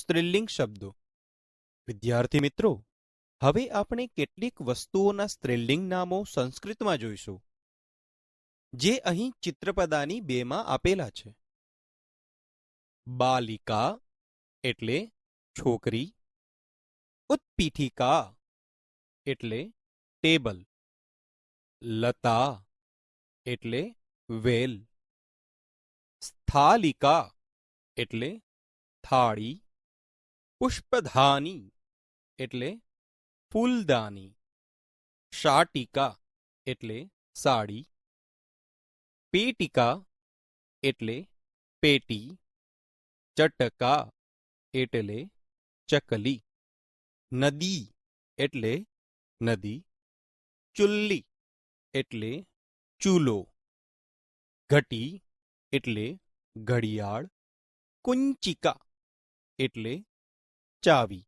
સ્ત્રીલિંગ શબ્દો. વિદ્યાર્થી મિત્રો, હવે આપણે કેટલીક વસ્તુઓના સ્ત્રીલિંગ નામો સંસ્કૃતમાં જોઈશું, જે અહીં ચિત્રપદાની 2માં આપેલા છે. બાલિકા એટલે છોકરી, ઉત્પીઠિકા એટલે ટેબલ, લતા એટલે વેલ, સ્થાલિકા એટલે થાળી, પુષ્પધાની એટલે ફૂલદાની, શાટિકા એટલે સાડી, પેટિકા એટલે પેટી, ચટકા એટલે ચકલી, નદી એટલે નદી, ચુલ્લી એટલે ચૂલો, ઘટી એટલે ઘડિયાળ, કુંચિકા એટલે ચાવી.